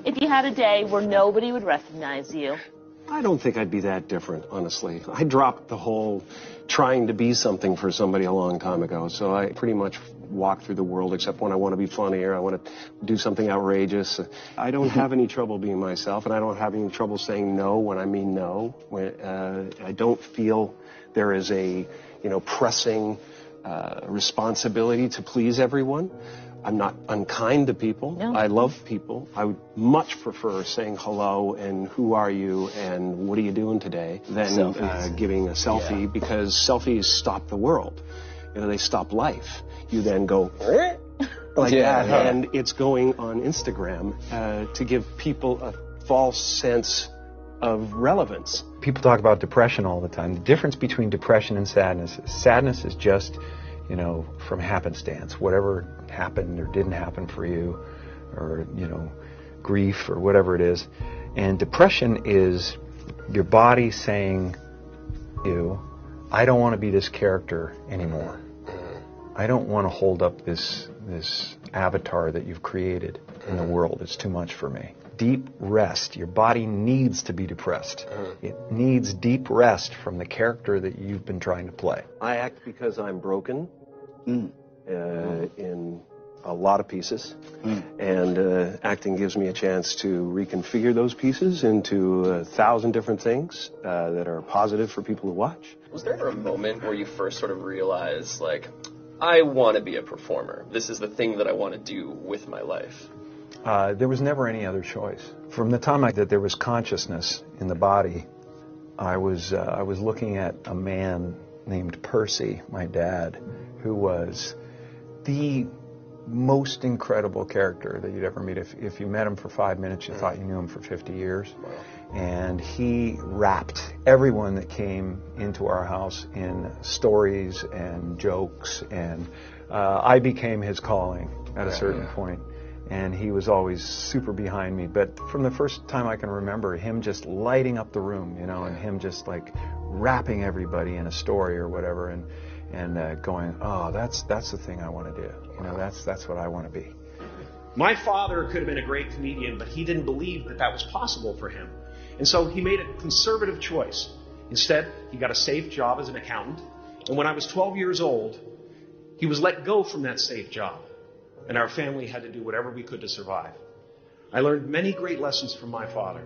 If you had a day where nobody would recognize you? I don't think I'd be that different, honestly. I dropped the whole trying to be something for somebody a long time ago, so I pretty much walk through the world except when I want to be funny or I want to do something outrageous. I don't have any trouble being myself, and I don't have any trouble saying no when I mean no. I don't feel there is a, pressing responsibility to please everyone. I'm not unkind to people. No. I love people. I would much prefer saying hello and who are you and what are you doing today than giving a selfie, because selfies stop the world. They stop life. You then go like that, and it's going on Instagram to give people a false sense of relevance. People talk about depression all the time. The difference between depression and sadness is just, from happenstance. Whatever happened or didn't happen for you, or, grief or whatever it is. And depression is your body saying, I don't want to be this character anymore. I don't want to hold up this avatar that you've created in the world. It's too much for me. Deep rest. Your body needs to be depressed. It needs deep rest from the character that you've been trying to play. I act because I'm broken in a lot of pieces, and acting gives me a chance to reconfigure those pieces into 1,000 different things that are positive for people to watch. Was there ever a moment where you first sort of realized, I want to be a performer. This is the thing that I want to do with my life? There was never any other choice. From the time that there was consciousness in the body, I was looking at a man named Percy, my dad, who was the most incredible character that you'd ever meet. If you met him for 5 minutes, you thought you knew him for 50 years. Wow. And he wrapped everyone that came into our house in stories and jokes, and I became his calling at a certain point. And he was always super behind me. But from the first time I can remember, him just lighting up the room, and him just wrapping everybody in a story or whatever, and going, oh, that's the thing I want to do. That's what I want to be. My father could have been a great comedian, but he didn't believe that was possible for him. And so he made a conservative choice. Instead, he got a safe job as an accountant. And when I was 12 years old, he was let go from that safe job. And our family had to do whatever we could to survive. I learned many great lessons from my father,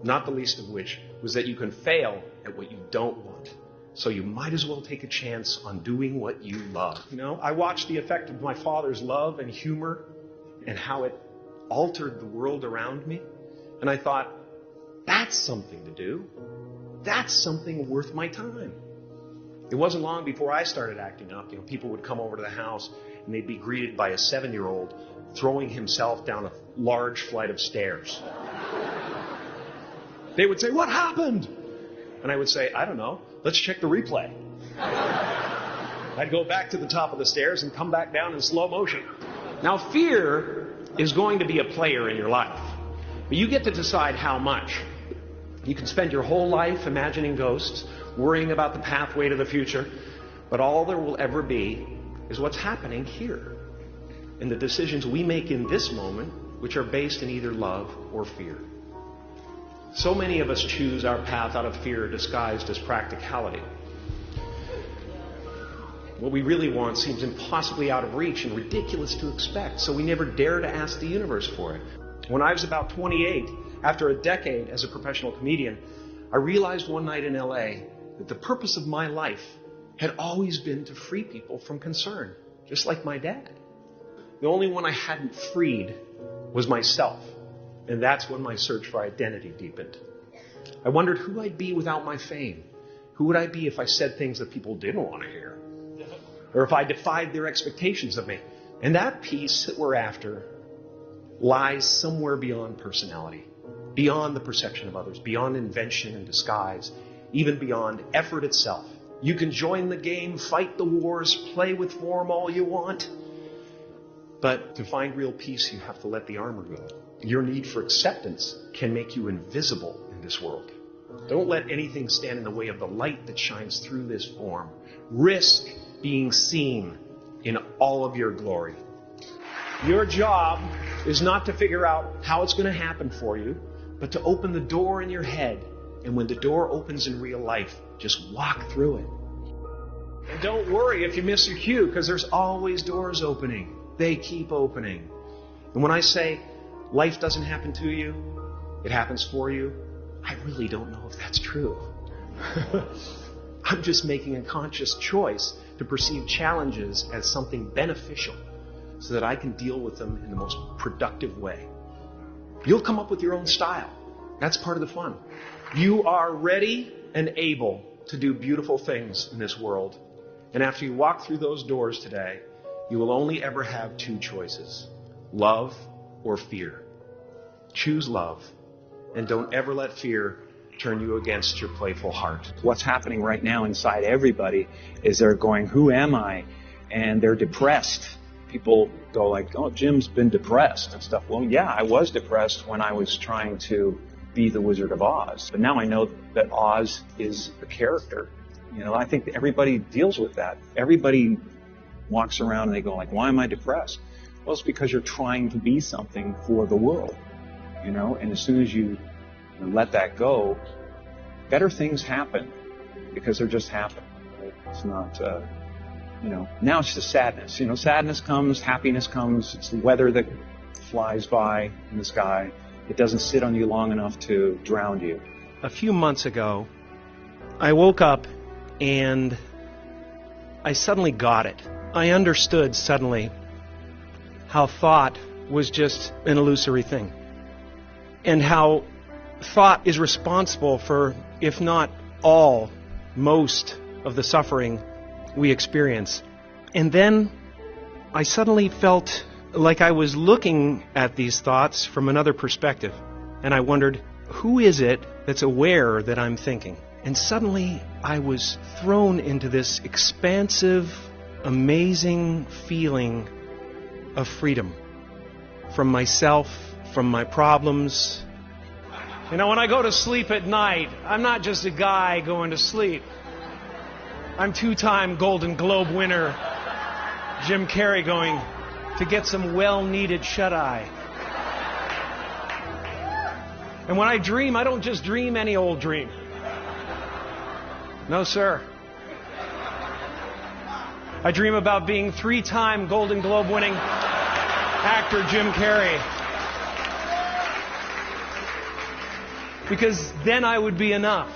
not the least of which was that you can fail at what you don't want. So you might as well take a chance on doing what you love. I watched the effect of my father's love and humor and how it altered the world around me. And I thought, that's something to do. That's something worth my time. It wasn't long before I started acting up. People would come over to the house and they'd be greeted by a 7-year-old throwing himself down a large flight of stairs. They would say, "What happened?" And I would say, "I don't know. Let's check the replay." I'd go back to the top of the stairs and come back down in slow motion. Now, fear is going to be a player in your life, but you get to decide how much. You can spend your whole life imagining ghosts, worrying about the pathway to the future, but all there will ever be is what's happening here, and the decisions we make in this moment, which are based in either love or fear. So many of us choose our path out of fear disguised as practicality. What we really want seems impossibly out of reach and ridiculous to expect, so we never dare to ask the universe for it. When I was about 28, after a decade as a professional comedian, I realized one night in LA that the purpose of my life had always been to free people from concern, just like my dad. The only one I hadn't freed was myself, and that's when my search for identity deepened. I wondered who I'd be without my fame. Who would I be if I said things that people didn't want to hear? Or if I defied their expectations of me? And that piece that we're after lies somewhere beyond personality, beyond the perception of others, beyond invention and disguise, even beyond effort itself. You can join the game, fight the wars, play with form all you want. But to find real peace, you have to let the armor go. Your need for acceptance can make you invisible in this world. Don't let anything stand in the way of the light that shines through this form. Risk being seen in all of your glory. Your job is not to figure out how it's going to happen for you, but to open the door in your head. And when the door opens in real life, just walk through it. And don't worry if you miss your cue, because there's always doors opening. They keep opening. And when I say life doesn't happen to you, it happens for you, I really don't know if that's true. I'm just making a conscious choice to perceive challenges as something beneficial so that I can deal with them in the most productive way. You'll come up with your own style. That's part of the fun. You are ready and able to do beautiful things in this world. And after you walk through those doors today, you will only ever have two choices: love or fear. Choose love, and don't ever let fear turn you against your playful heart. What's happening right now inside everybody is they're going, who am I? And they're depressed. People go like, oh, Jim's been depressed and stuff. Well, yeah, I was depressed when I was trying to be the Wizard of Oz. But now I know that Oz is a character. You know, I think that everybody deals with that. Everybody walks around and they go like, why am I depressed? Well, it's because you're trying to be something for the world, you know, and as soon as you let that go, better things happen because they're just happening. Right? It's not, now it's just sadness. You know, sadness comes, happiness comes. It's the weather that flies by in the sky. It doesn't sit on you long enough to drown you. A few months ago, I woke up and I suddenly got it. I understood suddenly how thought was just an illusory thing, and how thought is responsible for, if not all, most of the suffering we experience. And then I suddenly felt like I was looking at these thoughts from another perspective, and I wondered, who is it that's aware that I'm thinking? And suddenly I was thrown into this expansive, amazing feeling of freedom from myself, from my problems. You know, when I go to sleep at night, I'm not just a guy going to sleep. I'm two-time Golden Globe winner Jim Carrey going to get some well-needed shut-eye. And when I dream, I don't just dream any old dream. No, sir. I dream about being three-time Golden Globe winning actor Jim Carrey. Because then I would be enough.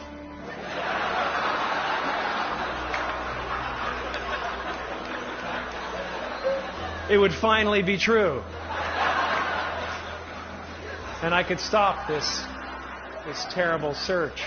It would finally be true. And I could stop this terrible search.